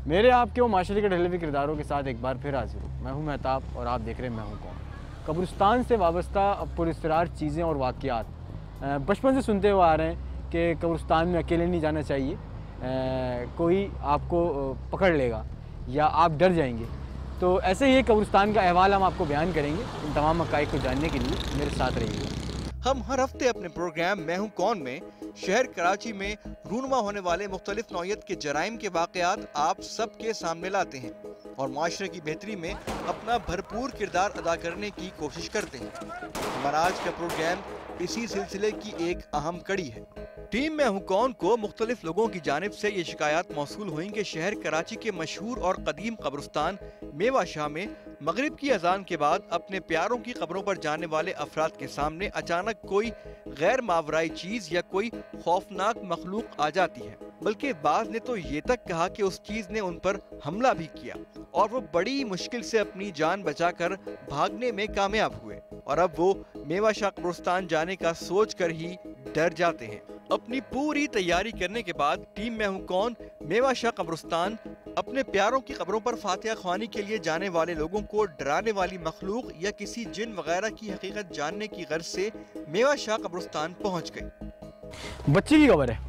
मेरे आपके वो माशरे के ढले हुए किरदारों के साथ एक बार फिर हाजिर हूँ। मैं हूँ मेहताब और आप देख रहे हैं मैं हूँ कौन। कब्रिस्तान से वाबस्ता पुरस्रार चीज़ें और वाक़यात बचपन से सुनते हुए आ रहे हैं कि कब्रिस्तान में अकेले नहीं जाना चाहिए, कोई आपको पकड़ लेगा या आप डर जाएंगे। तो ऐसे ही एक कब्रिस्तान का अहवाल हम आपको बयान करेंगे। इन तमाम हक़ाइक़ को जानने के लिए मेरे साथ रहिएगा। हम हर हफ्ते अपने प्रोग्राम मैं हूं कौन में शहर कराची में रूनुमा होने वाले मुख्तलिफ नौइयत के जराइम के वाक़यात आप सबके सामने लाते हैं और माशरे की बेहतरी में अपना भरपूर किरदार अदा करने की कोशिश करते हैं। हमारा आज का प्रोग्राम इसी सिलसिले की एक अहम कड़ी है। टीम मैं हूं कौन को मुख्तलिफ लोगों की जानिब से ये शिकायत मौसूल हुई कि शहर कराची के मशहूर और कदीम कब्रिस्तान मेवा शाह में मगरिब की अजान के बाद अपने प्यारों की कब्रों पर जाने वाले अफराद के सामने अचानक कोई गैर मावराई चीज या कोई खौफनाक मखलूक आ जाती है। बल्कि बाज़ ने तो ये तक कहा कि उस चीज ने उन पर हमला भी किया और वो बड़ी मुश्किल से अपनी जान बचाकर भागने में कामयाब हुए और अब वो मेवा शाह कब्रिस्तान जाने का सोच कर ही डर जाते हैं। अपनी पूरी तैयारी करने के बाद टीम मैं हूं कौन मेवा शाह कब्रिस्तान अपने प्यारों की कब्रों पर फातिहा ख्वानी के लिए जाने वाले लोगों को डराने वाली मखलूक या किसी जिन वगैरह की हकीकत जानने की गर्ज से मेवा शाह कब्रिस्तान पहुंच गई। बच्चे की खबर है,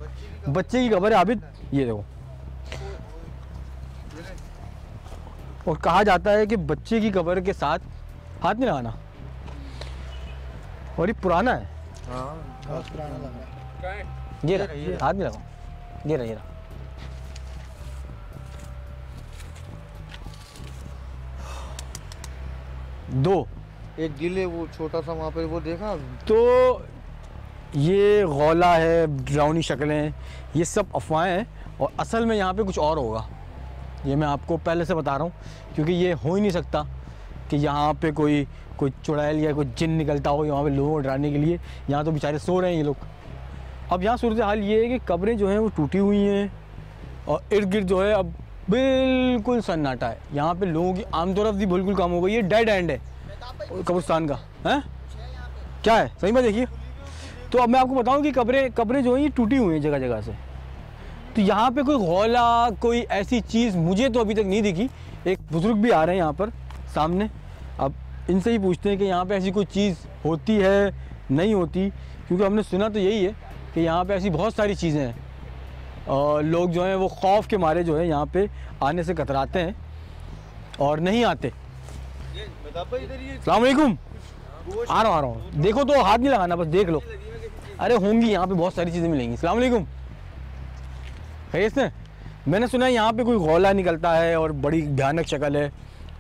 बच्चे की खबर है आबिद, ये देखो। और कहा जाता है कि बच्चे की कब्र के साथ हाथ नहीं लगाना, और ये पुराना है। बहुत पुराना लग रहा है। ये रहा, हाथ नहीं लगाओ, ये रहा, ये रहा। दो एक गिले वो छोटा सा वहाँ पे वो देखा तो ये गौला है, ड्राउनी शक्लें हैं, ये सब अफवाहें हैं और असल में यहाँ पे कुछ और होगा। ये मैं आपको पहले से बता रहा हूँ क्योंकि ये हो ही नहीं सकता कि यहाँ पे कोई चुड़ैल या कोई जिन निकलता हो यहाँ पे लोगों को डराने के लिए। यहाँ तो बेचारे सो रहे हैं ये लोग। अब यहाँ सूरत हाल ये है कि कब्रें जो हैं वो टूटी हुई हैं और इर्द गिर्द जो है अब बिल्कुल सन्नाटा है। यहाँ पे लोगों की आमतौर से बिल्कुल कम हो गई है। डेड एंड है कब्रिस्तान का। है क्या है, सही में देखिए। तो अब मैं आपको बताऊं कि कब्रें जो हैं ये टूटी हुई हैं जगह जगह से। तो यहाँ पे कोई गौला, कोई ऐसी चीज़ मुझे तो अभी तक नहीं दिखी। एक बुज़ुर्ग भी आ रहे हैं यहाँ पर सामने, अब इनसे ही पूछते हैं कि यहाँ पे ऐसी कोई चीज़ होती है नहीं होती, क्योंकि हमने सुना तो यही है कि यहाँ पे ऐसी बहुत सारी चीज़ें हैं और लोग जो हैं वो खौफ के मारे जो है यहाँ पे आने से कतराते हैं और नहीं आते। अस्सलाम वालेकुम। आ रहा हूँ। देखो तो हाथ नहीं लगाना, बस देख लो। अरे होंगी यहाँ पे बहुत सारी चीज़ें मिलेंगी। अस्सलाम वालेकुम। खैरियत से? मैंने सुना है यहाँ पे कोई गौला निकलता है और बड़ी भयानक शक्ल है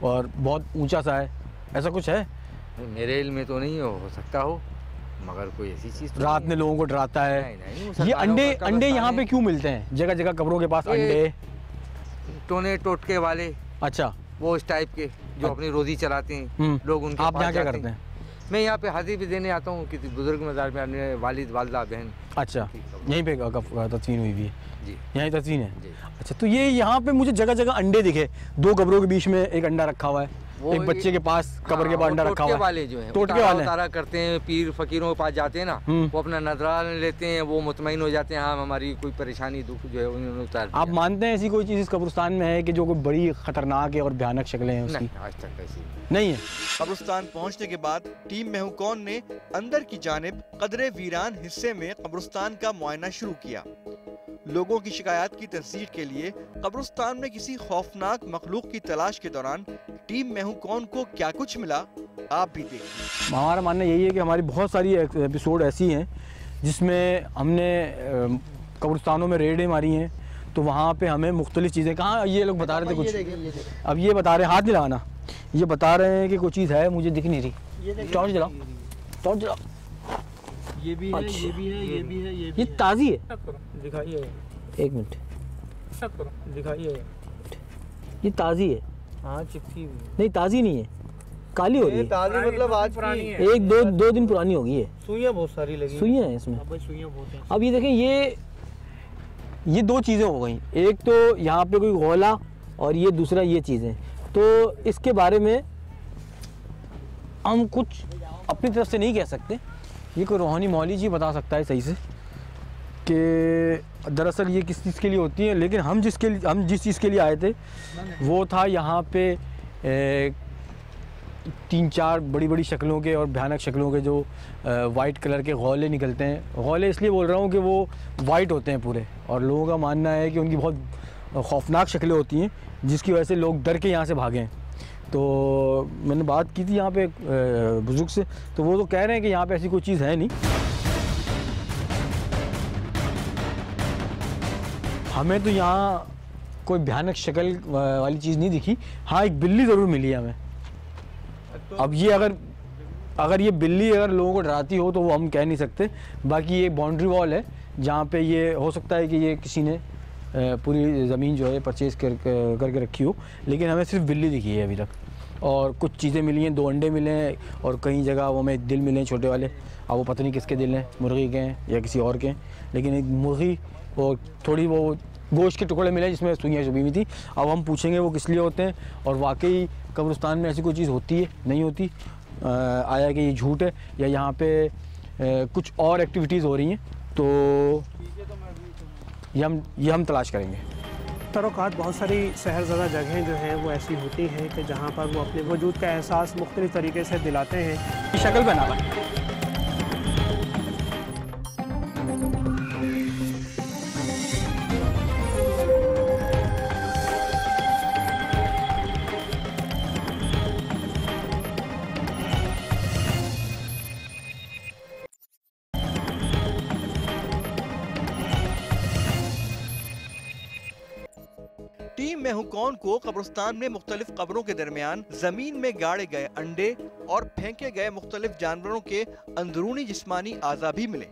और बहुत ऊंचा सा है, ऐसा कुछ है? मेरे इल्म में तो नहीं हो सकता हो, मगर कोई ऐसी चीज़ तो रात में लोगों को डराता है। नहीं, ये अंडे यहाँ पे क्यों मिलते हैं जगह जगह कब्रों के पास? अंडे टोने टोटके वाले, अच्छा वो इस टाइप के जो अपनी रोजी चलाते हैं लोग, उनके आप पास यहाँ क्या जाते करते हैं? मैं यहाँ पे हाजिर भी देने आता हूँ किसी बुजुर्ग मज़ार में, अपने वालिद वालदा बहन। अच्छा, यहीं पे तदफीन हुई भी है जी, यहीं तदफीन है। अच्छा, तो ये यहाँ पे मुझे जगह जगह अंडे दिखे। दो कब्रों के बीच में एक अंडा रखा हुआ है, एक बच्चे के पास कब्र के पास अंडा रखा हुआ है। वाले जो हैं टोटके वाले तारा करते हैं, पीर फकीरों के पास जाते हैं ना, वो अपना नजरा लेते हैं, वो मुतमईन हो जाते हैं, हाँ हमारी कोई परेशानी दुख जो है उन्होंने उतार दिया। आप मानते हैं ऐसी कोई चीज़ इस कब्रिस्तान में है कि जो कोई बड़ी खतरनाक है और भयानक शक्लें हैं उसकी? आज तक ऐसी नहीं है। कब्रिस्तान पहुंचने के बाद टीम मैं हूं कौन ने अंदर की जानिब कदरे वीरान हिस्से में कब्रिस्तान का मुआयना शुरू किया। लोगों की शिकायत की तस्दीक के लिए कब्रिस्तान में किसी खौफनाक मखलूक की तलाश के दौरान टीम मैं हूं कौन को क्या कुछ मिला, आप भी देखिए। हमारा मानना यही है कि हमारी बहुत सारी एपिसोड ऐसी हैं जिसमें हमने कब्रिस्तानों में रेडें मारी हैं, तो वहाँ पे हमें मुख्तलिफ चीज़ें, कहाँ ये लोग बता रहे थे कुछ, अब ये बता रहे हैं, हाथ नहीं लगाना, ये बता रहे हैं कि कोई चीज़ है, मुझे दिख नहीं रही। टॉर्च जलाओ, टॉर्च जलाओ। ये भी है, ये भी है, ये भी है, ये ताज़ी है। दिखाइए, एक मिनट, दिखाइए। ये ताज़ी है। हाँ, चिपकी हुई नहीं, ताज़ी नहीं है, काली हो रही है। ताज़ी मतलब आज पुरानी है। एक दो दिन पुरानी होगी ये। सुइयाँ बहुत सारी लगी, सुइयाँ हैं इसमें। सुइयाँ बहुत हैं। अब ये देखें, ये दो चीज़ें हो गई, एक तो यहाँ पे कोई गौला और ये दूसरा ये चीज़ें। तो इसके बारे में हम कुछ अपनी तरफ से नहीं कह सकते, ये कोई रूहानी मौली जी बता सकता है सही से। कि दरअसल ये किस चीज़ के लिए होती हैं, लेकिन हम जिस चीज़ के लिए आए थे वो था यहाँ पे 3-4 बड़ी बड़ी शक्लों के और भयानक शक्लों के जो वाइट कलर के गौले निकलते हैं। गौले इसलिए बोल रहा हूँ कि वो वाइट होते हैं पूरे, और लोगों का मानना है कि उनकी बहुत खौफनाक शक्लें होती हैं जिसकी वजह से लोग डर के यहाँ से भागें। तो मैंने बात की थी यहाँ पे बुजुर्ग से, तो वो तो कह रहे हैं कि यहाँ पे ऐसी कोई चीज़ है नहीं। हमें तो यहाँ कोई भयानक शक्ल वाली चीज़ नहीं दिखी। हाँ, एक बिल्ली ज़रूर मिली है हमें। अब ये अगर ये बिल्ली अगर लोगों को डराती हो तो वो हम कह नहीं सकते। बाकी ये बाउंड्री वॉल है जहाँ पे ये हो सकता है कि ये किसी ने पूरी ज़मीन जो है परचेज़ करके रखी हो, लेकिन हमें सिर्फ बिल्ली दिखी है अभी तक। और कुछ चीज़ें मिली हैं, 2 अंडे मिले हैं और कई जगह वो हमें दिल मिले हैं छोटे वाले। अब वो पता नहीं किसके दिल हैं, मुर्गी के हैं या किसी और के हैं, लेकिन एक मुर्गी और थोड़ी वो गोश्त के टुकड़े मिले जिसमें सुइयाँ छुपी हुई थी। अब हम पूछेंगे वो किस लिए होते हैं और वाकई कब्रिस्तान में ऐसी कोई चीज़ होती है नहीं होती, आया कि ये झूठ है या यहाँ पे कुछ और एक्टिविटीज़ हो रही हैं, तो ये हम तलाश करेंगे। तरोकात बहुत सारी शहरज़दा जगहें जो हैं वो ऐसी होती हैं कि जहाँ पर वो अपने वजूद का एहसास मुख्तलिफ़ तरीके से दिलाते हैं। शक्ल बना हुआ है। टीम मैं हूं कौन को कब्रिस्तान में मुख्तलिफ कब्रों के दरमियान जमीन में गाड़े गए अंडे और फेंके गए मुख्तलिफ जानवरों के अंदरूनी जिस्मानी आज़ा भी मिले,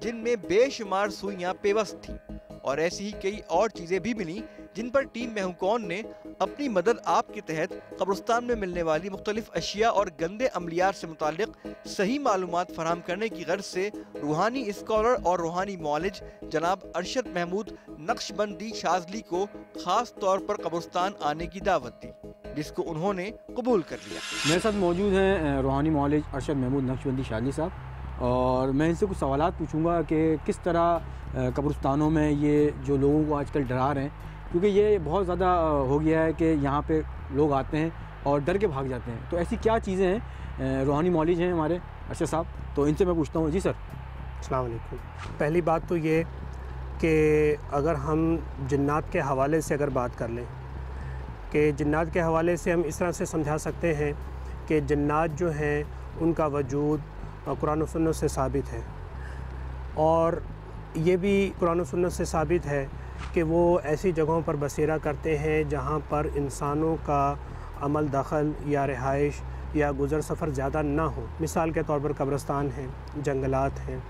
जिनमें बेशुमार सुइयां पेवस्त थीं, और ऐसी ही कई और चीजें भी मिली जिन पर टीम मैं हूं कौन ने अपनी मदद आप के तहत कब्रिस्तान में मिलने वाली मुख्तलिफ अशिया और गंदे अमलियात से मुताल्लिक सही मालूमात फराहम करने की गर्ज से रूहानी स्कॉलर और रूहानी मौलिज जनाब अरशद महमूद नक्शबंदी शाजली को खास तौर पर कब्रिस्तान आने की दावत दी, जिसको उन्होंने कबूल कर लिया। मेरे साथ मौजूद हैं रूहानी मौलिज अरशद महमूद नक्शबंदी शाजली साहब, और मैं इनसे कुछ सवालात पूछूंगा कि किस तरह कब्रिस्तानों में ये जो लोगों को आजकल डरा रहे हैं, क्योंकि ये बहुत ज़्यादा हो गया है कि यहाँ पे लोग आते हैं और डर के भाग जाते हैं। तो ऐसी क्या चीज़ें हैं? रूहानी मौलिज हैं हमारे अरशद साहब, तो इनसे मैं पूछता हूँ। जी सर। अस्सलाम वालेकुम। पहली बात तो ये कि अगर हम जिन्नात के हवाले से अगर बात कर लें कि जिन्नात के हवाले से हम इस तरह से समझा सकते हैं कि जिन्नात जो हैं उनका वजूद कुरान और सुन्नत से साबित है, और ये भी कुरान और सुन्नत से साबित है कि वो ऐसी जगहों पर बसेरा करते हैं जहाँ पर इंसानों का अमल दखल या रिहाइश या गुज़र सफ़र ज़्यादा ना हो। मिसाल के तौर पर कब्रिस्तान हैं, जंगलात हैं,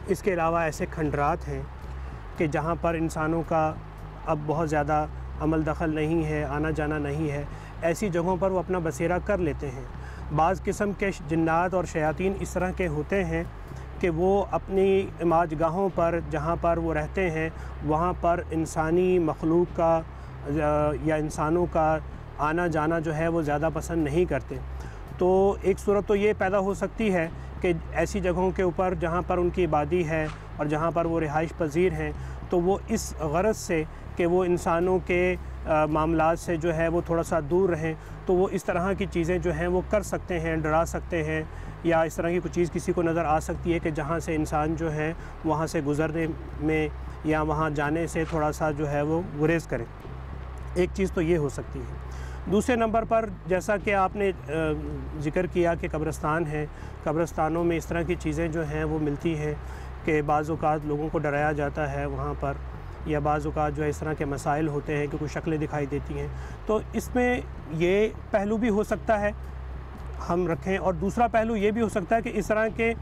इसके अलावा ऐसे खंडरात हैं कि जहाँ पर इंसानों का अब बहुत ज़्यादा अमल दखल नहीं है, आना जाना नहीं है, ऐसी जगहों पर वो अपना बसेरा कर लेते हैं। बाज़ किस्म के जिन्नात और शयातीन इस तरह के होते हैं कि वो अपनी इमाज गाहों पर जहाँ पर वो रहते हैं वहाँ पर इंसानी मखलूक का या इंसानों का आना जाना जो है वो ज़्यादा पसंद नहीं करते। तो एक सूरत तो ये पैदा हो सकती है कि ऐसी जगहों के ऊपर जहाँ पर उनकी इबादी है और जहाँ पर वो रिहाइश पजीर हैं, तो वो इस गरज से कि वो इंसानों के मामलात से जो है वो थोड़ा सा दूर रहें, तो वो इस तरह की चीज़ें जो हैं वो कर सकते हैं, डरा सकते हैं, या इस तरह की कुछ चीज़ किसी को नज़र आ सकती है कि जहाँ से इंसान जो है वहाँ से गुज़रने में या वहाँ जाने से थोड़ा सा जो है वो गुरेज़ करें। एक चीज़ तो ये हो सकती है। दूसरे नंबर पर जैसा कि आपने ज़िक्र किया कि कब्रिस्तान है, कब्रिस्तानों में इस तरह की चीज़ें जो हैं वो मिलती हैं कि बाज़ औक़ात लोगों को डराया जाता है वहाँ पर, या बाज़ औक़ात जो है इस तरह के मसाइल होते हैं कि कुछ शक्लें दिखाई देती हैं। तो इसमें ये पहलू भी हो सकता है हम रखें, और दूसरा पहलू ये भी हो सकता है कि इस तरह के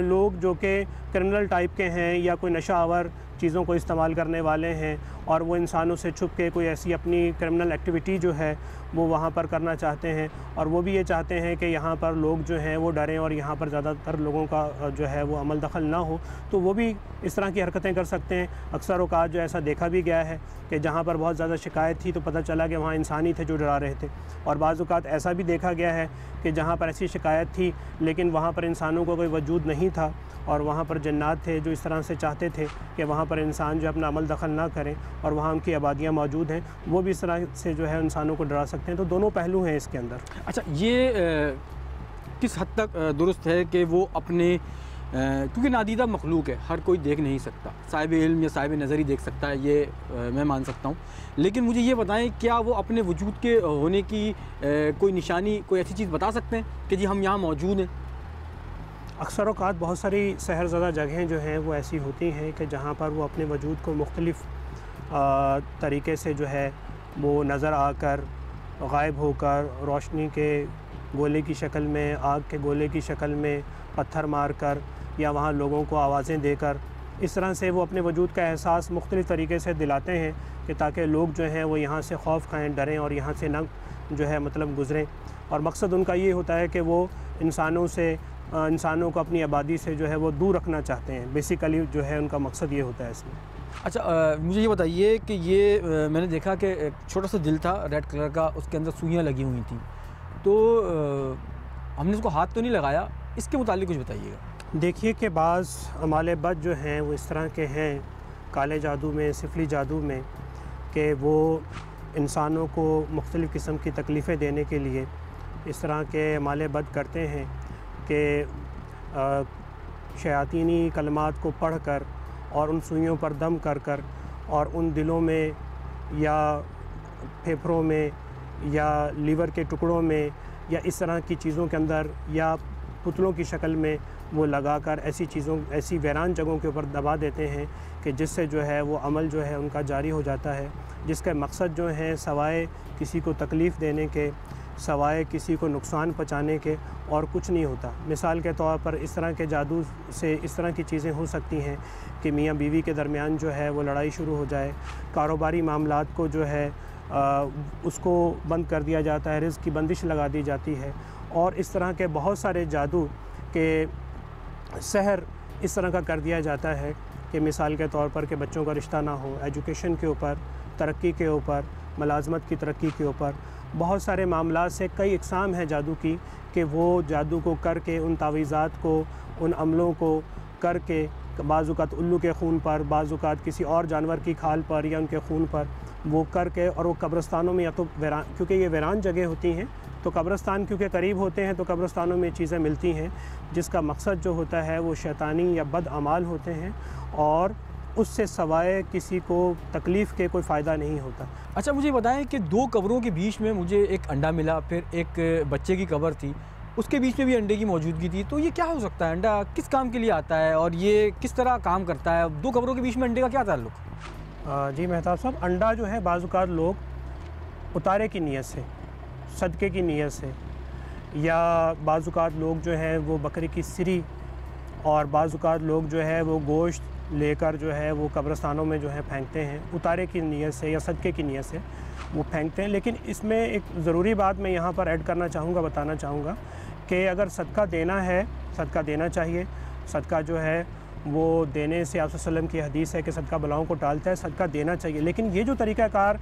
लोग जो कि क्रिमिनल टाइप के हैं या कोई नशा आवर चीज़ों को इस्तेमाल करने वाले हैं और वो इंसानों से छुप के कोई ऐसी अपनी क्रिमिनल एक्टिविटी जो है वो वहाँ पर करना चाहते हैं, और वो भी ये चाहते हैं कि यहाँ पर लोग जो हैं वो डरें और यहाँ पर ज़्यादातर लोगों का जो है वो अमल दखल ना हो, तो वो भी इस तरह की हरकतें कर सकते हैं। अक्सर औक़ात जो ऐसा देखा भी गया है कि जहाँ पर बहुत ज़्यादा शिकायत थी तो पता चला कि वहाँ इंसान ही थे जो डरा रहे थे, और बाज़ औक़ात ऐसा भी देखा गया है कि जहाँ पर ऐसी शिकायत थी लेकिन वहाँ पर इंसानों का कोई वजूद नहीं था और वहाँ पर जन्नात थे जो इस तरह से चाहते थे कि वहाँ पर इंसान जो अपना अमल दखल ना करें, और वहाँ उनकी आबादियाँ मौजूद हैं, वो भी इस तरह से जो है इंसानों को डरा सकते हैं। तो दोनों पहलू हैं इसके अंदर। अच्छा, ये किस हद तक दुरुस्त है कि वो अपने क्योंकि नादीदा मखलूक है, हर कोई देख नहीं सकता, साहिब इल्म या साहिब नज़र ही देख सकता है, ये मैं मान सकता हूँ। लेकिन मुझे ये बताएं, क्या वो अपने वजूद के होने की कोई निशानी, कोई ऐसी चीज़ बता सकते हैं कि जी हम यहाँ मौजूद हैं? अक्सर औक़ात बहुत सारी सहरज़दा जगहें जो हैं वो ऐसी होती हैं कि जहाँ पर वो अपने वजूद को मुख्तलिफ़ तरीक़े से जो है वो नज़र आकर, गायब होकर, रोशनी के गोले की शक्ल में, आग के गोले की शक्ल में, पत्थर मार कर या वहाँ लोगों को आवाज़ें देकर, इस तरह से वो अपने वजूद का एहसास मुख्तलिफ़ तरीक़े से दिलाते हैं कि ताकि लोग जो हैं वो यहाँ से खौफ खाएँ, डरें और यहाँ से न जो है मतलब गुज़रें। और मकसद उनका ये होता है कि वो इंसानों को अपनी आबादी से जो है वो दूर रखना चाहते हैं। बेसिकली जो है उनका मकसद ये होता है इसमें। अच्छा, मुझे ये बताइए कि ये मैंने देखा कि एक छोटा सा दिल था रेड कलर का, उसके अंदर सुइयाँ लगी हुई थी, तो हमने उसको हाथ तो नहीं लगाया, इसके मुतालिक कुछ बताइएगा। देखिए कि बाज़ अमाले बद जो हैं वो इस तरह के हैं काले जादू में, सिफली जादू में, कि वो इंसानों को मुख्तलिफ़ किस्म की तकलीफ़ें देने के लिए इस तरह के अमाले बद करते हैं कि शयातीनी कलमात को पढ़ कर और उन सुइयों पर दम कर कर और उन दिलों में या फेफड़ों में या लीवर के टुकड़ों में या इस तरह की चीज़ों के अंदर या पुतलों की शक्ल में वो लगाकर ऐसी वीरान जगहों के ऊपर दबा देते हैं कि जिससे जो है वो अमल जो है उनका जारी हो जाता है, जिसका मकसद जो है सवाए किसी को तकलीफ़ देने के, सवाए किसी को नुकसान पहुँचाने के और कुछ नहीं होता। मिसाल के तौर पर इस तरह के जादू से इस तरह की चीज़ें हो सकती हैं कि मियाँ बीवी के दरमियान जो है वो लड़ाई शुरू हो जाए, कारोबारी मामलात को जो है उसको बंद कर दिया जाता है, रिज़्क़ की बंदिश लगा दी जाती है, और इस तरह के बहुत सारे जादू के सहर इस तरह का कर दिया जाता है कि मिसाल के तौर पर कि बच्चों का रिश्ता ना हो, एजुकेशन के ऊपर, तरक्की के ऊपर, मुलाजमत की तरक्की के ऊपर, बहुत सारे मामलात से कई इक़साम हैं जादू की कि वो जादू को करके, उन तावीज़ात को, उन अमलों को करके, बाज़-औक़ात उल्लू के खून पर, बाज़-औक़ात किसी और जानवर की खाल पर या उनके खून पर वो करके, और वो कब्रिस्तानों में या तो वीरान, क्योंकि ये वीरान जगह होती हैं तो कब्रिस्तान क्योंकि करीब होते हैं तो कब्रिस्तानों में चीज़ें मिलती हैं जिसका मकसद जो होता है वो शैतानी या बद अमाल होते हैं और उससे सवाए किसी को तकलीफ़ के कोई फ़ायदा नहीं होता। अच्छा, मुझे बताएं कि दो कब्रों के बीच में मुझे एक अंडा मिला, फिर एक बच्चे की कब्र थी, उसके बीच में भी अंडे की मौजूदगी थी, तो ये क्या हो सकता है? अंडा किस काम के लिए आता है और ये किस तरह काम करता है? दो कब्रों के बीच में अंडे का क्या ताल्लुक़? जी मेहताब साहब, अंडा जो है बाज़-औक़ात लोग उतारे की नीयत से, सदक़े की नीयत से, या बाज़-औक़ात लोग जो हैं वो बकरी की सिरी और बाज़-औक़ात लोग जो है वो गोश्त लेकर जो है वो कब्रिस्तानों में जो है फेंकते हैं, उतारे की नीयत से या सदक़े की नीयत से वो फेंकते हैं। लेकिन इसमें एक ज़रूरी बात मैं यहाँ पर ऐड करना चाहूँगा, बताना चाहूँगा कि अगर सदका देना है, सदका देना चाहिए। सदका जो है वो देने से आप वसल्लम की हदीस है कि सदका बलाओं को टालता है, सदका देना चाहिए। लेकिन ये जो तरीक़ाकार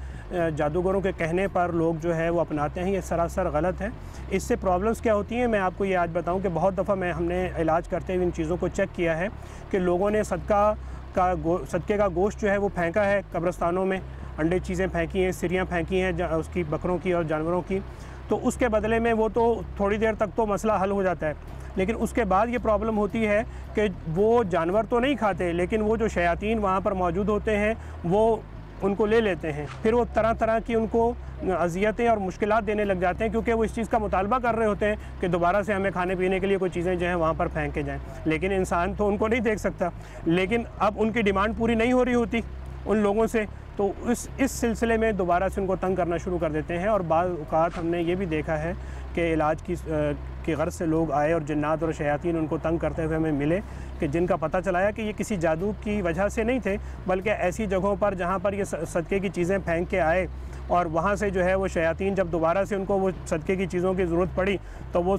जादूगरों के कहने पर लोग जो है वो अपनाते हैं, ये सरासर गलत है। इससे प्रॉब्लम्स क्या होती हैं मैं आपको ये आज बताऊं कि बहुत दफ़ा हमने इलाज करते हुए इन चीज़ों को चेक किया है कि लोगों ने सदक़े का गोश्त जो है वो फेंका है कब्रिस्तानों में, अंडे चीज़ें फेंकी हैं, सिरियाँ फेंकी हैं उसकी बकरों की और जानवरों की, तो उसके बदले में वो तो थोड़ी देर तक तो मसला हल हो जाता है, लेकिन उसके बाद ये प्रॉब्लम होती है कि वो जानवर तो नहीं खाते, लेकिन वो जो शयातीन वहाँ पर मौजूद होते हैं वो उनको ले लेते हैं, फिर वो तरह तरह की उनको अज़ियतें और मुश्किलात देने लग जाते हैं, क्योंकि वो इस चीज़ का मुतालबा कर रहे होते हैं कि दोबारा से हमें खाने पीने के लिए कोई चीज़ें जो हैं वहाँ पर फेंक के जाएँ। लेकिन इंसान तो उनको नहीं देख सकता, लेकिन अब उनकी डिमांड पूरी नहीं हो रही होती उन लोगों से, तो इस सिलसिले में दोबारा से उनको तंग करना शुरू कर देते हैं। और बाज़ औक़ात हमने ये भी देखा है कि इलाज की गर्ज से लोग आए और जन्नात और शयातीन उनको तंग करते हुए हमें मिले कि जिनका पता चलाया कि ये किसी जादू की वजह से नहीं थे, बल्कि ऐसी जगहों पर जहाँ पर ये सदक़े की चीज़ें फेंक के आए और वहाँ से जो है वो शयातीन जब दोबारा से उनको वो सदक़े की चीज़ों की ज़रूरत पड़ी तो वो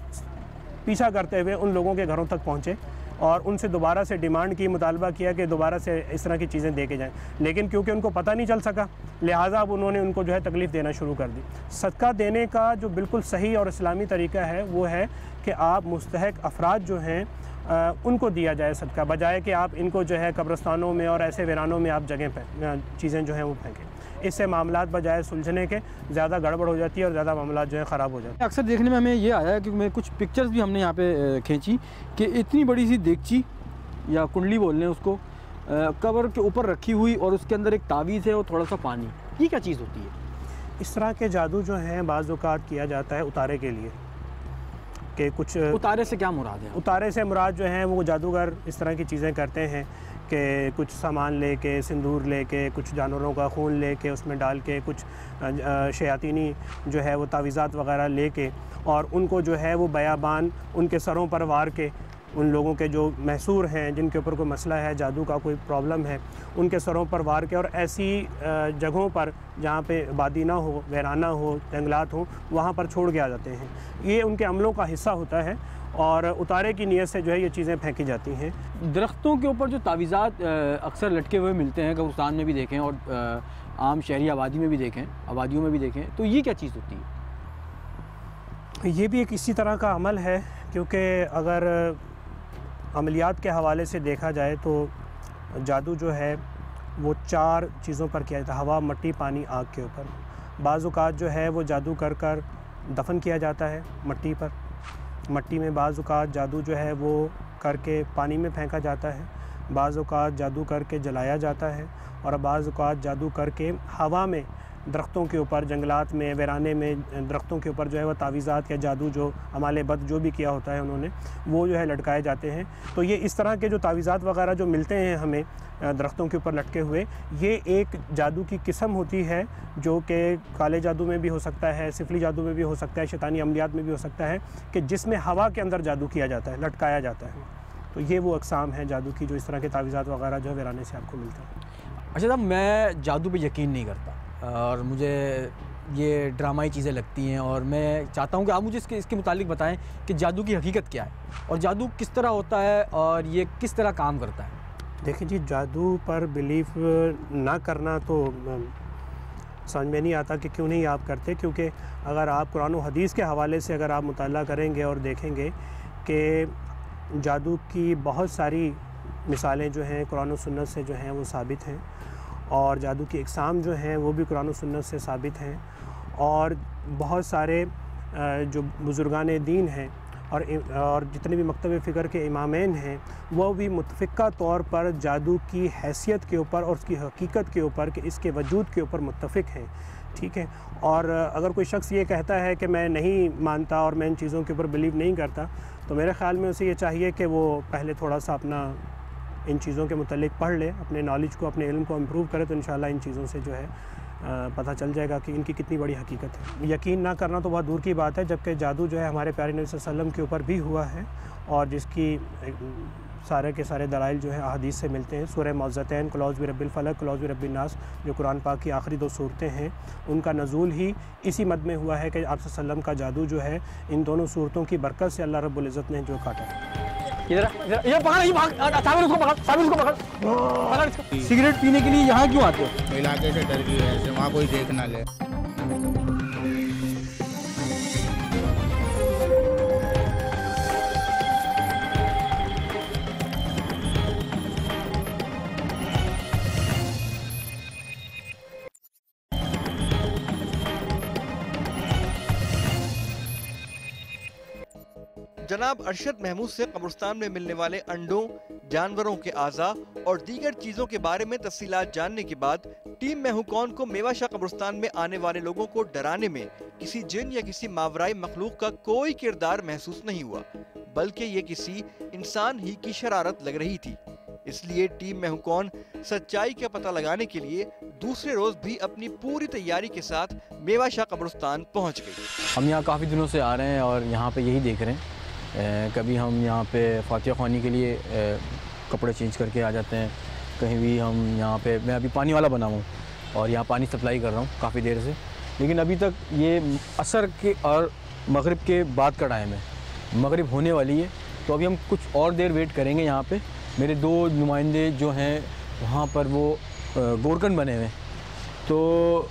पीछा करते हुए उन लोगों के घरों तक पहुँचे और उनसे दोबारा से डिमांड की, मुतालबा किया कि दोबारा से इस तरह की चीज़ें दे के जाएँ। लेकिन क्योंकि उनको पता नहीं चल सका, लिहाजा अब उन्होंने उनको जो है तकलीफ़ देना शुरू कर दी। सदका देने का जो बिल्कुल सही और इस्लामी तरीका है वो है कि आप मुस्तहक अफराद जो हैं उनको दिया जाए सदका, बजाय कि आप इनको जो है कब्रिस्तानों में और ऐसे वीरानों में आप जगह पे चीज़ें जो हैं वो फेंकें। इससे मामलात बजाय सुलझने के ज़्यादा गड़बड़ हो जाती है और ज़्यादा मामलात जो है ख़राब हो जाते हैं। अक्सर देखने में हमें ये आया कि मैं कुछ पिक्चर्स भी हमने यहाँ पे खींची कि इतनी बड़ी सी देगची या कुंडली बोल लें उसको, कबर के ऊपर रखी हुई और उसके अंदर एक तावीज़ है और थोड़ा सा पानी। ये क्या चीज़ होती है? इस तरह के जादू जो हैं बाज़ औक़ात किया जाता है उतारे के लिए, कि कुछ उतारे से क्या मुराद है? उतारे से मुराद जो है वो जादूगर इस तरह की चीज़ें करते हैं कि कुछ सामान लेके, सिंदूर लेके, कुछ जानवरों का खून लेके उसमें डाल के, कुछ शयातीनी जो है वो तावीज़ात वग़ैरह लेके, और उनको जो है वो बयाबान उनके सरों पर वार के, उन लोगों के जो महसूर हैं जिनके ऊपर कोई मसला है, जादू का कोई प्रॉब्लम है, उनके सरों पर वार के, और ऐसी जगहों पर जहाँ पे आबादी ना हो, वीराना हो, जंगलात हो, वहाँ पर छोड़ के आ जाते हैं। ये उनके अमलों का हिस्सा होता है और उतारे की नीयत से जो है ये चीज़ें फेंकी जाती हैं। दरख्तों के ऊपर जो तावीज़ात अक्सर लटके हुए मिलते हैं, कब्रिस्तान में भी देखें और आम शहरी आबादी में भी देखें, आबादियों में भी देखें, तो ये क्या चीज़ होती है? ये भी एक इसी तरह का अमल है, क्योंकि अगर अमलियात के हवाले से देखा जाए तो जादू जो है वो 4 चीज़ों पर किया जाता है: हवा, मट्टी, पानी, आग के ऊपर। बाज़ औक़ात जो है वो जादू कर कर दफन किया जाता है मट्टी पर, मट्टी में बाज़ औक़ात जादू जो है वो करके पानी में फेंका जाता है, बाज़ औक़ात जादू करके जलाया जाता है, और बाज़ औक़ात जादू करके हवा में, दरख्तों के ऊपर, जंगलात में, वीराने में दरख्तों के ऊपर जो है वह तावीज़ात या जादू जो अमाले बद जो भी किया होता है उन्होंने, वो जो है लटकाए जाते हैं। तो ये इस तरह के जो तावीज़ात वग़ैरह जो मिलते हैं हमें दरख्तों के ऊपर लटके हुए, ये एक जादू की किस्म होती है जो कि काले जादू में भी हो सकता है, सिफली जादू में भी हो सकता है, शैतानी अमलियात में भी हो सकता है, कि जिसमें हवा के अंदर जादू किया जाता है, लटकाया जाता है। तो ये वो अक़साम है जादू की जो इस तरह के तावीज़ात वग़ैरह जो है वीराने से आपको मिलता है। अच्छा साहब, मैं जादू पे यकीन नहीं करता और मुझे ये ड्रामाई चीज़ें लगती हैं, और मैं चाहता हूँ कि आप मुझे इसके मुतालिक बताएं कि जादू की हकीकत क्या है और जादू किस तरह होता है और ये किस तरह काम करता है। देखिए जी, जादू पर बिलीव ना करना तो समझ में नहीं आता कि क्यों नहीं आप करते, क्योंकि अगर आप कुरान और हदीस के हवाले से अगर आप मुताला करेंगे और देखेंगे कि जादू की बहुत सारी मिसालें जो हैं कुरान और सुन्नत से जो हैं वो साबित हैं, और जादू की इक़साम जो हैं वो भी कुरान और सुन्नत से साबित हैं, और बहुत सारे जो बुज़ुर्गान दीन हैं और जितने भी मकतब फ़िक्र के इमामैन हैं वो भी मुत्तफ़िक़ा तौर पर जादू की हैसियत के ऊपर और उसकी हकीकत के ऊपर, कि इसके वजूद के ऊपर मुत्तफ़िक़ हैं। ठीक है, और अगर कोई शख्स ये कहता है कि मैं नहीं मानता और मैं इन चीज़ों के ऊपर बिलीव नहीं करता, तो मेरे ख़्याल में उसे ये चाहिए कि वो पहले थोड़ा सा अपना इन चीज़ों के मुतालिक पढ़ ले, अपने नॉलेज को, अपने इल्म को इम्प्रूव करे, तो इंशाल्लाह इन चीज़ों से जो है पता चल जाएगा कि इनकी कितनी बड़ी हकीकत है। यकीन ना करना तो बहुत दूर की बात है, जबकि जादू जो है हमारे प्यारे नबी सल्लल्लाहु अलैहि वसल्लम के ऊपर भी हुआ है, और जिसकी सारे के सारे दलाइल जो है अहादीस से मिलते हैं। सूरह मौज़तैन, कुल औज़ु बिरब्बिल फ़लक़, कुल औज़ु बिरब्बिन नास, जो कुरान पाक की आखिरी 2 सूरतें हैं, उनका नज़ूल ही इसी मद में हुआ है कि आप सल्लल्लाहु अलैहि वसल्लम का जादू जो है इन दोनों सूरतों की बरकत से अल्लाह रब्बुल इज़्ज़त ने जो काटा है। ये पकड़, ये भाग, साबिर उसको पकड़, साबिर उसको पकड़ इसको। सिगरेट पीने के लिए यहाँ क्यों आते हो? इलाके से डर गई है, वहाँ कोई देख ना ले। जनाब अरशद महमूद से कब्रिस्तान में मिलने वाले अंडों, जानवरों के आज़ा और दीगर चीजों के बारे में तफसीलात जानने के बाद टीम मैं हूं कौन को मेवाशाह कब्रिस्तान में आने वाले लोगों को डराने में किसी जिन या किसी मावराई मखलूक का कोई किरदार महसूस नहीं हुआ, बल्कि ये किसी इंसान ही की शरारत लग रही थी। इसलिए टीम मैं हूं कौन सच्चाई का पता लगाने के लिए दूसरे रोज भी अपनी पूरी तैयारी के साथ मेवाशाह कब्रिस्तान पहुंच गई। हम यहाँ काफ़ी दिनों से आ रहे हैं और यहाँ पे यही देख रहे हैं। कभी हम यहाँ पे फातिहा ख़्वानी के लिए कपड़े चेंज करके आ जाते हैं, कहीं भी हम यहाँ पे, मैं अभी पानी वाला बना हूँ और यहाँ पानी सप्लाई कर रहा हूँ काफ़ी देर से, लेकिन अभी तक ये असर के और मगरिब के बाद का टाइम है, मगरिब होने वाली है, तो अभी हम कुछ और देर वेट करेंगे। यहाँ पे मेरे 2 नुमाइंदे जो हैं वहाँ पर वो गोरकन बने हुए हैं, तो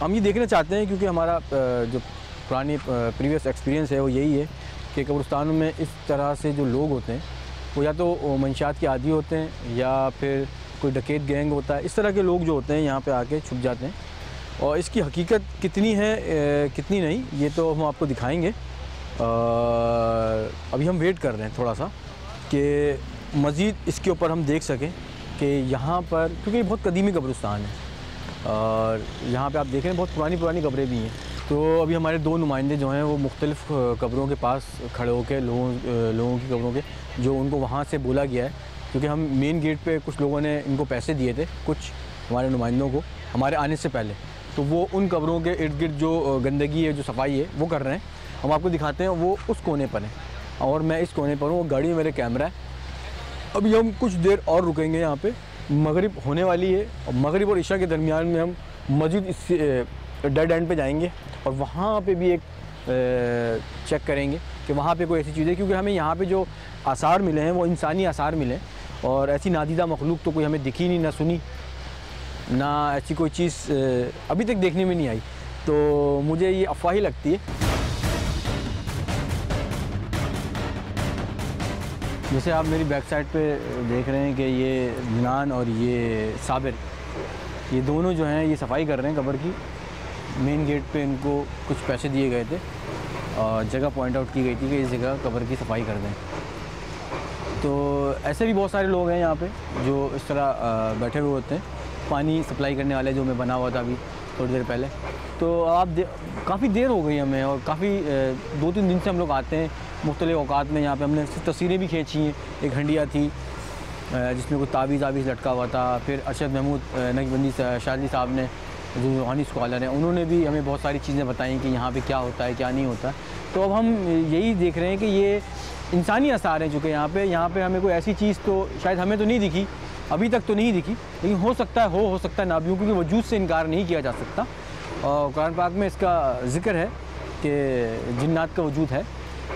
हम ये देखना चाहते हैं, क्योंकि हमारा जो पुरानी प्रीवियस एक्सपीरियंस है वो यही है कि कब्रिस्तानों में इस तरह से जो लोग होते हैं वो या तो मंशियात के आदी होते हैं या फिर कोई डकैत गैंग होता है। इस तरह के लोग जो होते हैं यहाँ पे आके छुप जाते हैं, और इसकी हकीकत कितनी है कितनी नहीं ये तो हम आपको दिखाएंगे। अभी हम वेट कर रहे हैं थोड़ा सा कि मज़ीद इसके ऊपर हम देख सकें कि यहाँ पर, क्योंकि ये बहुत कदीमी कब्रिस्तान है और यहाँ पे आप देख रहे हैं बहुत पुरानी पुरानी कब्रें भी हैं। तो अभी हमारे 2 नुमाइंदे जो हैं वो मुख्तलिफ़ कब्रों के पास खड़े होकर लोगों की कब्रों के, जो उनको वहाँ से बोला गया है, क्योंकि हम मेन गेट पे कुछ लोगों ने इनको पैसे दिए थे, कुछ हमारे नुमाइंदों को हमारे आने से पहले, तो वो उन कब्रों के इर्द गिर्द जो गंदगी है, जो सफाई है वो कर रहे हैं। हम आपको दिखाते हैं, वो उस कोने पर हैं और मैं इस कोने पर हूँ, वो गाड़ी में मेरे कैमरा है। अभी हम कुछ देर और रुकेंगे यहाँ पे, मगरिब होने वाली है और मगरिब और इशा के दरमियान में हम मस्जिद इस डेड एंड पे जाएंगे और वहाँ पे भी एक चेक करेंगे कि वहाँ पे कोई ऐसी चीज़ है, क्योंकि हमें यहाँ पे जो आसार मिले हैं वो इंसानी आसार मिले और ऐसी नादीदा मखलूक तो कोई हमें दिखी नहीं, ना सुनी, ना ऐसी कोई चीज़ अभी तक देखने में नहीं आई। तो मुझे ये अफवाह ही लगती है। जैसे आप मेरी बैक साइड पे देख रहे हैं कि ये जिनान और ये साबिर, ये दोनों जो हैं ये सफाई कर रहे हैं कब्र की। मेन गेट पे इनको कुछ पैसे दिए गए थे और जगह पॉइंट आउट की गई थी कि इस जगह कब्र की सफाई कर दें। तो ऐसे भी बहुत सारे लोग हैं यहाँ पे जो इस तरह बैठे हुए होते हैं, पानी सप्लाई करने वाले, जो मैं बना हुआ था अभी थोड़ी देर पहले। तो आप काफ़ी देर हो गई हमें और काफ़ी 2-3 दिन से हम लोग आते हैं मुख्तलिफ़ औकात में। यहाँ पे हमने तस्वीरें भी खींची हैं। एक हंडिया थी जिसमें कोई तावीज़ लटका हुआ था। फिर अरशद महमूद नक्शबंदी शादी साहब ने, जो रूहानी स्कॉलर हैं, उन्होंने भी हमें बहुत सारी चीज़ें बताई कि यहाँ पे क्या होता है क्या नहीं होता। तो अब हम यही देख रहे हैं कि ये इंसानी आसार हैं, चूँकि यहाँ पे हमें कोई ऐसी चीज़ तो शायद हमें तो नहीं दिखी, अभी तक तो नहीं दिखी, लेकिन हो सकता है ना भी, क्योंकि वजूद से इनकार नहीं किया जा सकता। और कुरान पाक में इसका ज़िक्र है कि जिन्नात का वजूद है।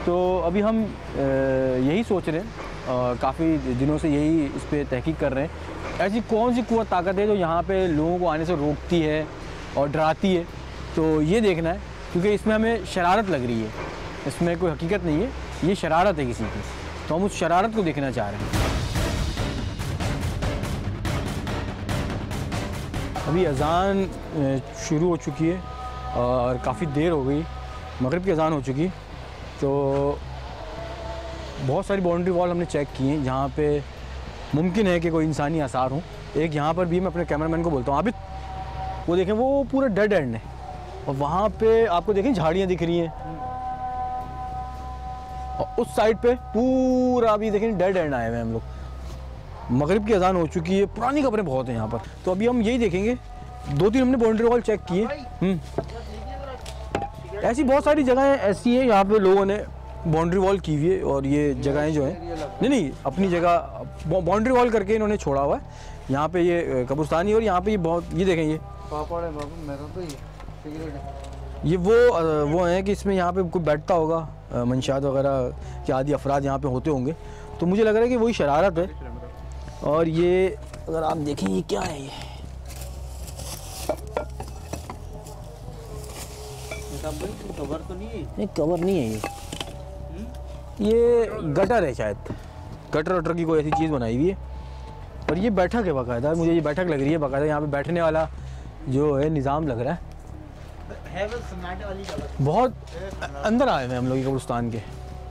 तो अभी हम यही सोच रहे हैं और काफ़ी दिनों से यही इस पर तहकीक कर रहे हैं, ऐसी कौन सी कुव्वत ताकत है जो यहाँ पे लोगों को आने से रोकती है और डराती है। तो ये देखना है, क्योंकि इसमें हमें शरारत लग रही है, इसमें कोई हकीकत नहीं है, ये शरारत है किसी की। तो हम उस शरारत को देखना चाह रहे हैं। अभी अज़ान शुरू हो चुकी है और काफ़ी देर हो गई, मगरिब की अज़ान हो चुकी। तो बहुत सारी बाउंड्री वॉल हमने चेक की हैं जहाँ पे मुमकिन है कि कोई इंसानी आसार हो। एक यहाँ पर भी मैं अपने कैमरामैन को बोलता हूँ, आबिद वो देखें, वो पूरा डेड एंड है और वहाँ पे आपको देखें झाड़ियाँ दिख रही हैं और उस साइड पे पूरा अभी देखें डेड एंड आए हुए हैं हम लोग। मगरिब की अज़ान हो चुकी है, पुरानी कब्रें बहुत हैं यहाँ पर। तो अभी हम यही देखेंगे, 2-3 हमने बाउंड्री वॉल चेक किए। ऐसी बहुत सारी जगहें ऐसी हैं यहाँ पे लोगों ने बाउंड्री वॉल की हुई है और ये जगहें जो हैं नहीं अपनी जगह बाउंड्री वॉल करके इन्होंने छोड़ा हुआ है। यहाँ पे ये कब्रिस्तानी और यहाँ पे ये बहुत, ये देखें ये वो हैं कि इसमें यहाँ पे कोई बैठता होगा, मंशियात वगैरह के आदि अफराद यहाँ पे होते होंगे। तो मुझे लग रहा है कि वही शरारत है। और ये अगर आप देखें ये क्या है, कवर तो नहीं है, कवर नहीं है, ये गटर है शायद, गटर वटर की कोई ऐसी चीज़ बनाई हुई है। और ये बैठक है बाकायदा, मुझे ये बैठक लग रही है बाकायदा, यहाँ पे बैठने वाला जो है निज़ाम लग रहा है। बहुत अंदर आए हैं हम लोग कब्रिस्तान के।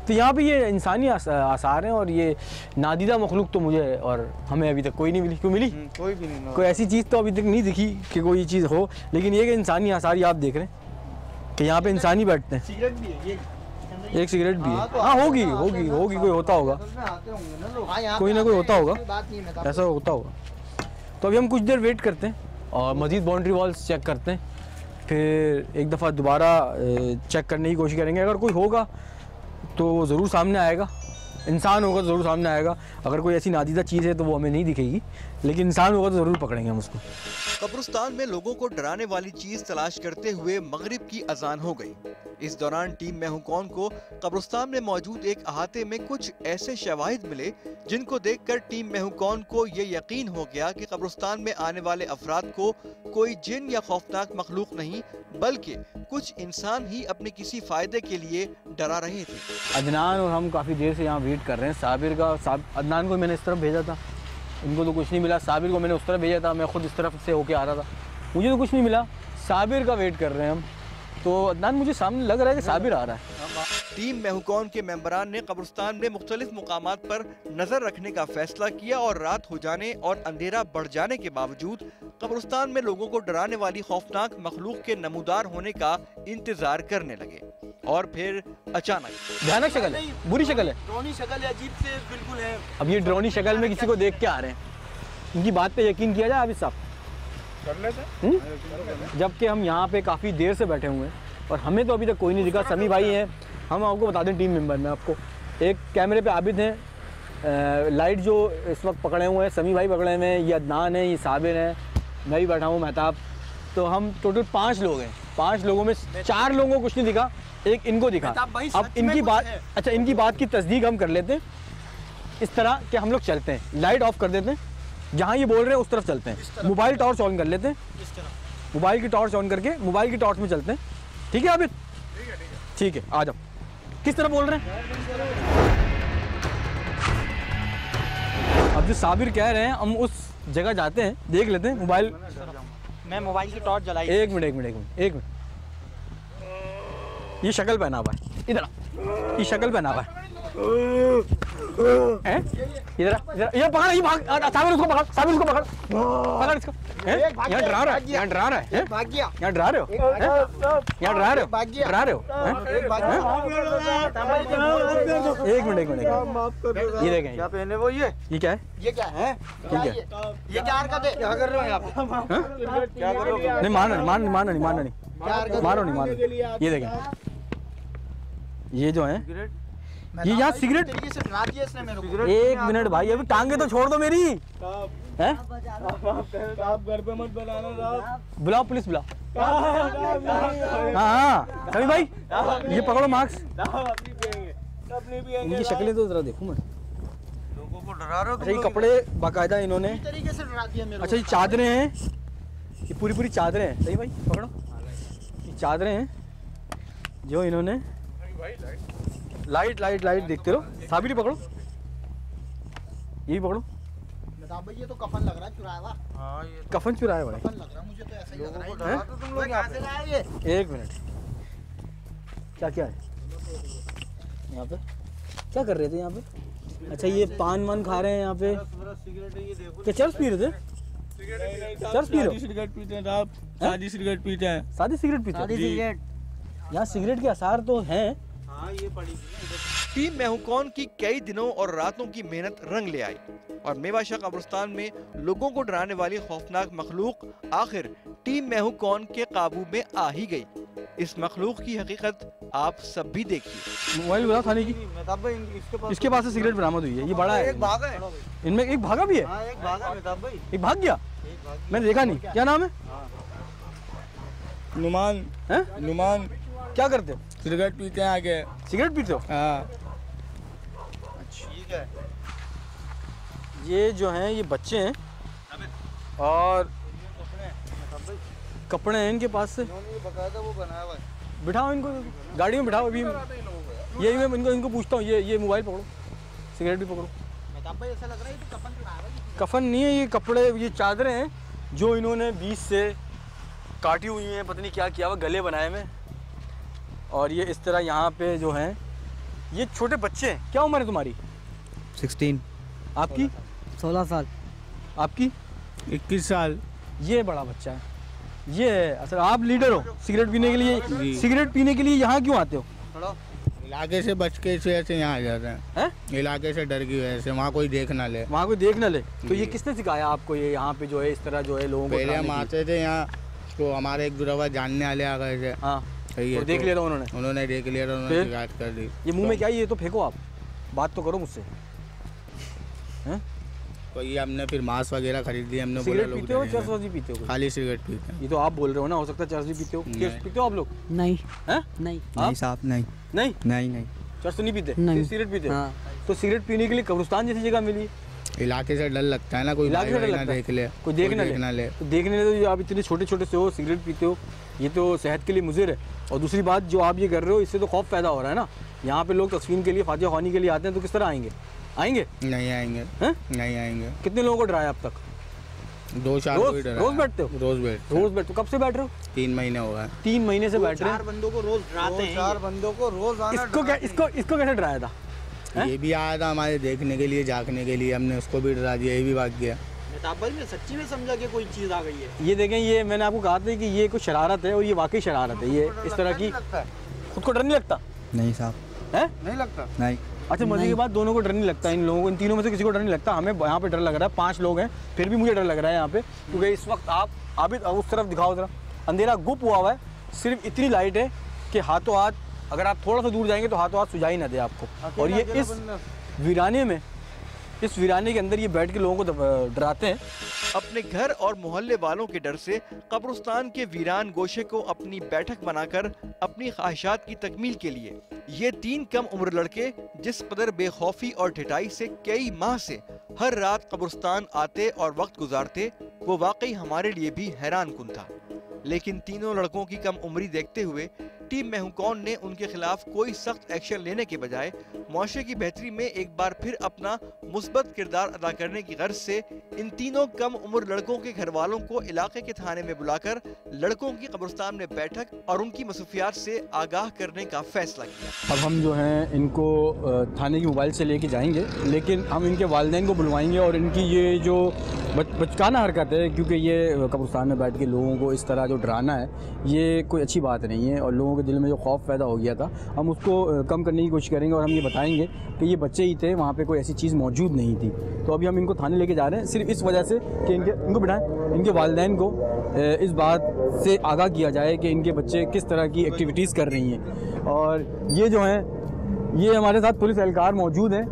तो यहाँ पे ये इंसानी आसार हैं और ये नादीदा मखलूक तो मुझे और हमें अभी तक कोई नहीं मिली। क्यों मिली? कोई भी नहीं, कोई ऐसी चीज़ तो अभी तक नहीं दिखी कि कोई चीज़ हो। लेकिन ये कि इंसानी आसार, ये आप देख रहे हैं कि यहाँ पे इंसानी बैठते हैं। सिगरेट भी है, ये एक सिगरेट भी है। हाँ होगी कोई होता होगा, कोई ना कोई होता होगा, ऐसा होता होगा। तो अभी हम कुछ देर वेट करते हैं और मज़ीद बाउंड्री वॉल्स चेक करते हैं, फिर एक दफ़ा दोबारा चेक करने की कोशिश करेंगे। अगर कोई होगा तो वो ज़रूर सामने आएगा, इंसान होगा तो ज़रूर सामने आएगा। अगर कोई ऐसी नादीदा चीज़ है तो वो हमें नहीं दिखेगी, लेकिन इंसान होगा तो ज़रूर पकड़ेंगे हम उसको। कब्रिस्तान में लोगों को डराने वाली चीज तलाश करते हुए मगरिब की अजान हो गई। इस दौरान टीम मैं हूं कौन को कब्रिस्तान में मौजूद एक अहाते में कुछ ऐसे शवाहिद मिले जिनको देखकर टीम मैं हूं कौन को ये यकीन हो गया कि कब्रिस्तान में आने वाले अफराद को कोई जिन या खौफनाक मखलूक नहीं बल्कि कुछ इंसान ही अपने किसी फायदे के लिए डरा रहे थे। अदनान और हम काफ़ी देर से यहाँ वेट कर रहे हैं साबिर का। अदनान को मैंने इस तरफ भेजा था, इनको तो कुछ नहीं मिला। साबिर को मैंने उस तरफ भेजा था, मैं खुद इस तरफ से होके आ रहा था, मुझे तो कुछ नहीं मिला। साबिर का वेट कर रहे हैं हम। तो अदनान मुझे सामने लग रहा है कि साबिर आ रहा है। टीम मैं हूं कौन के मेंबरान ने कब्रिस्तान में मुख्तलिफ मुकामात पर नजर रखने का फैसला किया और रात हो जाने और अंधेरा बढ़ जाने के बावजूद कब्रिस्तान में लोगों को डराने वाली खौफनाक मखलूक के नमूदार होने का इंतजार करने लगे। और फिर अचानक भयानक शक्ल है, बुरी शक्ल है, ड्रोनी शक्ल है, अजीब से बिल्कुल है। अब ये ड्रोनी शक्ल में किसी को देख के आ रहे हैं, इनकी बात पे यकीन किया जाए आबिद साहब? जबकि हम यहाँ पे काफ़ी देर से बैठे हुए हैं और हमें तो अभी तक कोई नहीं दिखा। समी भाई हैं, हम आपको बता दें टीम मेंबर में आपको एक कैमरे पे आबिद हैं, लाइट जो इस वक्त पकड़े हुए हैं समी भाई पकड़े हुए हैं, ये अदनान है, ये साबिर है, मैं भी बैठा हूँ मेहताब। तो हम टोटल 5 लोग हैं। 5 लोगों में 4 लोगों को कुछ नहीं दिखा, एक इनको दिखा। अब इनकी बात, अच्छा इनकी बात की तस्दीक हम कर लेते हैं इस तरह कि हम लोग चलते हैं, लाइट ऑफ कर देते हैं, जहाँ ये बोल रहे हैं उस तरफ चलते हैं, मोबाइल टॉर्च ऑन कर लेते हैं, मोबाइल की टॉर्च ऑन करके मोबाइल की टॉर्च में चलते हैं। ठीक है आबिद? ठीक है, आ जाओ। किस तरफ बोल रहे हैं? अब जो साबिर कह रहे हैं हम उस जगह जाते हैं, देख लेते हैं। मोबाइल, मैं मोबाइल की टॉर्च जलाई। एक मिनट। ये शक्ल पहना हुआ है, इधर ये शक्ल पहना हुआ है, इधर ये पकड़, ये भाग, साबिर उसको पकड़, साबिर उसको पकड़ इसको। यहाँ डरा रहा है, यहाँ डरा रहा है, भाग गया। यहाँ डरा रहे हो, यहाँ डरा रहे हो। एक मिनट, ये देखें, क्या पहने वो? ये क्या है? ये क्या है? ठीक है, ये क्या हरकत है? क्या कर रहे हो यहाँ पे? क्या कर रहे हो? नहीं मारना नहीं। ये देखें, ये जो है ये यहाँ सिगरेट। तरीके से डरा दिया इसने मेरे को। एक मिनट भाई, अभी टांगे तो छोड़ दो मेरी। हैं? आप घर पे मत बुलाना साहब। बुलाओ, पुलिस बुलाओ। हाँ सभी भाई, ये पकड़ो मार्क्स। इनकी शक्लें तो जरा देखूं मैं। लोगों को डरा रहे हो अच्छा, ये कपड़े बाकायदा इन्होंने, इस तरीके से डरा दिया मेरे को। अच्छा ये चादरें हैं, ये पूरी चादरें हैं। सही भाई पकड़ो, ये चादरें हैं जो इन्होंने। लाइट देखते रहो। साबिर पकड़ो, यही पकड़ो। भाई ये तो कफन लग रहा है, चुराया हुआ। हाँ ये तो कफन चुराया हुआ है। कफन लग रहा है, मुझे तो ऐसा ही लग रहा है। हैं? तो तुम लोग कहां से लाए ये? एक मिनट, क्या है यहाँ पे? क्या कर रहे थे यहाँ पे? अच्छा ये पान वान खा रहे हैं यहाँ पे? सिगरेट ये देखो। क्या चर्च पी रहे थे? चर्च पी रहे हो? सिगरेट पीते हैं साहब, सादी सिगरेट पीते हैं। सादी सिगरेट पीते हो? सिगरेट। यहाँ सिगरेट के आसार तो हैं। हाँ ये पड़ी। टीम मैं हूं कौन की कई दिनों और रातों की मेहनत रंग ले आई और मेवाशाह कब्रिस्तान में लोगों को डराने वाली खौफनाक मखलूक आखिर टीम मैं हूं कौन के काबू में आ ही गई। इस मखलूक की हकीकत आप सब भी देखिए। मोबाइल बुलाओ थाने की। मेहताब भाई इसके पास से सिगरेट बरामद हुई है, ये बड़ा है। एक भागा है। इनमें एक भागा भी है। हाँ एक भागा मेहताब भाई। एक भाग गया, मैंने देखा नहीं। क्या नाम है? नुमान। हैं? नुमान। क्या करते हो? सिगरेट पीते हैं आगे। सिगरेट पीते हो? हाँ। ठीक है। ये जो हैं ये बच्चे हैं और कपड़े हैं इनके पास से। बकायदा वो बनाया हुआ है। बिठाओ इनको गाड़ी में, बिठाओ। अभी यही मैं इनको पूछता हूँ। ये मोबाइल पकड़ो, सिगरेट भी पकड़ो। मेहताब भाई ऐसा लग रहा है तो कफन चुराया हुआ है। कफन नहीं है, ये कपड़े, ये चादरें हैं जो इन्होंने बीच से काटी हुई हैं, पता नहीं क्या किया हुआ, गले बनाए में। और ये इस तरह यहाँ पे जो हैं ये छोटे बच्चे हैं। क्या उम्र है तुम्हारी? 16। आपकी? 16 साल। आपकी? 21 साल। ये बड़ा बच्चा है। ये है असल, आप लीडर हो सिगरेट पीने के लिए। सिगरेट पीने के लिए यहाँ क्यों आते हो? इलाके से बच के इस वजह से यहाँ आ जाते हैं। इलाके से डर की वजह से, वहाँ कोई देख ना ले। वहाँ कोई देख ना ले। तो ये किसने सिखाया आपको? ये यहाँ पे जो है इस तरह जो है लोगों को पहले हम आते थे यहाँ, तो हमारे एक दुरावा जानने वाले आ गए थे। हाँ, सही है, तो देख लिया था उन्होंने देख लिया था, उन्होंने शिकायत कर दी। ये मुंह में क्या है? ये तो फेंको, आप बात तो करो मुझसे। हैं? तो ये हमने फिर मांस वगैरह खरीद लिया। हमने सिगरेट पीते हो, चर्च भी पीते हो? खाली सिगरेट पीते हैं। ये तो आप बोल रहे हो ना, हो सकता है चर्च भी पीते हो। चर्च पीते हो आप लोग? नहीं। हैं? नहीं साहब, नहीं नहीं नहीं नहीं। चर्च तो नहीं पीते? नहीं। सिगरेट पीते हो? हाँ। तो सिगरेट पीने के लिए कब्रिस्तान जैसी जगह मिली, इलाके से डर लगता है ना, कोई इलाके से डर ना लगता है। देख ले, कोई देख ना ले। तो देखने ले तो आप इतने छोटे छोटे से हो, सिगरेट पीते हो, ये तो सेहत के लिए मुज़िर है। और दूसरी बात जो आप ये कर रहे हो इससे तो खौफ पैदा हो रहा है ना। यहाँ पे लोग तस्वीर के लिए फातिहा ख़्वानी के लिए आते हैं, तो किस तरह आएंगे? नहीं आएंगे, नहीं आएंगे। कितने लोगों को डराया अब तक? 2-4 रोज बैठते हो? रोज बैठते। कब से बैठ रहे हो? 3 महीने हो गए। 3 महीने से बैठ रहे हैं। 4 बंदों को रोज डराते हैं, 4 बंदों को रोज आना। इसको कैसे डराया था? ये भी आया था हमारे देखने के लिए, झाँकने के लिए, हमने उसको भी डरा दिया, ये भी भाग गया। मेहताब भाई ने सच्ची में समझा कि कोई चीज़ आ गई है। ये देखें, ये मैंने आपको कहा था कि ये कुछ शरारत है, और ये वाकई शरारत है। ये इस तरह की खुद को डर नहीं लगता? नहीं साहब, है नहीं लगता। नहीं। अच्छा, मजे की बात, दोनों को डर नहीं लगता, इन लोगों को, इन तीनों में से किसी को डर नहीं लगता। हमें यहाँ पे डर लग रहा है, 5 लोग हैं, फिर भी मुझे डर लग रहा है यहाँ पे, क्योंकि इस वक्त आप अभी उस तरफ दिखाओ जरा, अंधेरा गुप हुआ है, सिर्फ इतनी लाइट है कि हाथों हाथ, अगर आप थोड़ा सा दूर जाएंगे तो हाथों हाथ सुझाई ना दे आपको। और ये इस वीराने में, इस वीराने के अंदर ये बैठ के लोगों को डराते हैं। अपने घर और मोहल्ले वालों के डर से कब्रिस्तान के वीरान गोशे को अपनी बैठक बनाकर अपनी ख्वाहिशात की तकमील के लिए ये 3 कम उम्र लड़के जिस कदर बेखौफी और ढिठाई से कई माह से हर रात कब्रिस्तान आते और वक्त गुजारते, वो वाकई हमारे लिए भी हैरान कुन था। लेकिन तीनों लड़कों की कम उम्री देखते हुए टीम मैं हूं कौन ने उनके खिलाफ कोई सख्त एक्शन लेने के बजाय मुआशरे की बेहतरी में एक बार फिर अपना मुस्बत किरदार अदा करने की गर्ज से इन तीनों कम उम्र लड़कों के घर वालों को इलाके के थाने में बुलाकर लड़कों की कब्रिस्तान में बैठक और उनकी मसरूफियात से आगाह करने का फैसला किया। अब हम जो हैं इनको थाने की मोबाइल से लेके जाएंगे, लेकिन हम इनके वालिदैन को बुलवाएंगे और इनकी ये जो बचकाना हरकत है, क्योंकि ये कब्रिस्तान में बैठ के लोगों को इस तरह जो डराना है, ये कोई अच्छी बात नहीं है। और लोगों के दिल में जो खौफ पैदा हो गया था, हम उसको कम करने की कोशिश करेंगे और हम ये बताएंगे कि ये बच्चे ही थे, वहाँ पे कोई ऐसी चीज़ मौजूद नहीं थी। तो अभी हम इनको थाने लेके जा रहे हैं सिर्फ इस वजह से कि इनको बिठाएं, इनके वालिदैन को इस बात से आगाह किया जाए कि इनके बच्चे किस तरह की एक्टिविटीज़ कर रही हैं। और ये जो हैं, ये हमारे साथ पुलिस एहलकार मौजूद हैं।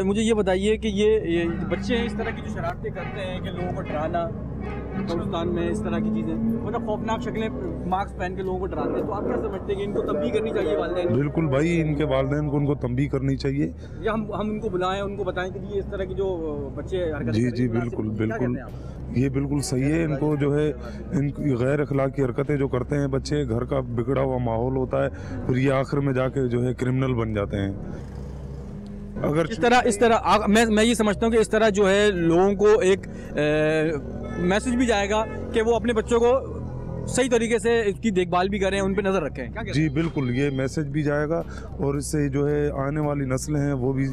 मुझे ये बताइए कि ये बच्चे इस तरह की जो शरारतें करते हैं कि लोगों को डराना, कब्रिस्तान में इस तरह की चीज़ें, मतलब खौफनाक शक्लें, मास्क पहन के लोगों को डराते हैं, तो आप क्या समझते हैं कि इनको तंबीह करनी चाहिए वालिदैन? बिल्कुल भाई, इनके वालिदैन को उनको तंबीह करनी चाहिए, या हम इनको बुलाएं, उनको बताएं कि ये इस तरह की जो बच्चे हरकतें जी बिल्कुल, ये बिल्कुल सही है। इनको जो है, इनकी गैर अखलाकी हरकतें जो करते हैं बच्चे, घर का बिगड़ा हुआ माहौल होता है, फिर ये आखिर में जाके जो है क्रिमिनल बन जाते हैं। अगर इस तरह मैं ये समझता हूँ कि इस तरह जो है लोगों को एक मैसेज भी जाएगा कि वो अपने बच्चों को सही तरीके से इसकी देखभाल भी करें, उन पे नज़र रखें। क्या जी बिल्कुल, ये मैसेज भी जाएगा और इससे जो है आने वाली नस्लें हैं वो भी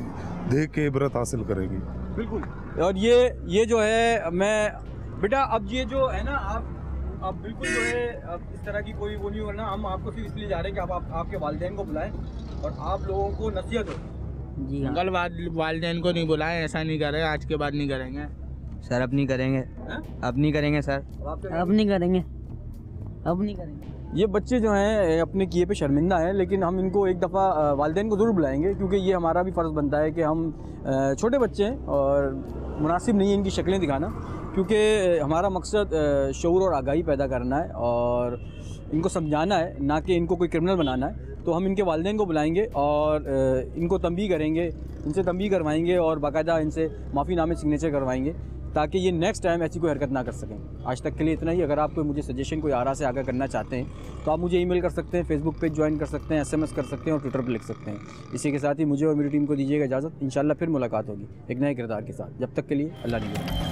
देख के इबरत हासिल करेंगी। बिल्कुल। और ये जो है, मैं बेटा अब ये जो है ना, आप बिल्कुल जो है अब इस तरह की कोई वो नहीं करना। हम आपको सिर्फ इसलिए जा रहे हैं कि आप आपके वालिदैन को बुलाएं और आप लोगों को नसीहत हो। जी कल वालिदैन को नहीं बुलाएं, ऐसा नहीं करें, आज के बाद नहीं करेंगे सर। अब नहीं करेंगे, अब नहीं करेंगे सर, अब नहीं करेंगे, अब नहीं करेंगे। ये बच्चे जो हैं अपने किए पे शर्मिंदा हैं, लेकिन हम इनको एक दफ़ा वालिदैन को ज़रूर बुलाएंगे, क्योंकि ये हमारा भी फ़र्ज़ बनता है कि हम छोटे बच्चे हैं और मुनासिब नहीं है इनकी शक्लें दिखाना, क्योंकि हमारा मकसद शऊर और आगाही पैदा करना है और इनको समझाना है, ना कि इनको कोई क्रिमिनल बनाना है। तो हम इनके वालिदैन को बुलाएंगे और इनको तंबीह करेंगे, इनसे तंबीह करवाएंगे और बाकायदा इनसे माफ़ीनामे सिग्नेचर करवाएंगे, ताकि ये नेक्स्ट टाइम ऐसी कोई हरकत ना कर सकें। आज तक के लिए इतना ही। अगर आप कोई मुझे सजेशन, कोई आरा से आगाह करना चाहते हैं तो आप मुझे ईमेल कर सकते हैं, फेसबुक पेज ज्वाइन कर सकते हैं, SMS कर सकते हैं और ट्विटर पर लिख सकते हैं। इसी के साथ ही मुझे और मेरी टीम को दीजिएगा इजाज़त। इंशाल्लाह फिर मुलाकात होगी एक नए किरदार के साथ। जब तक के लिए अल्लाह निगहबान।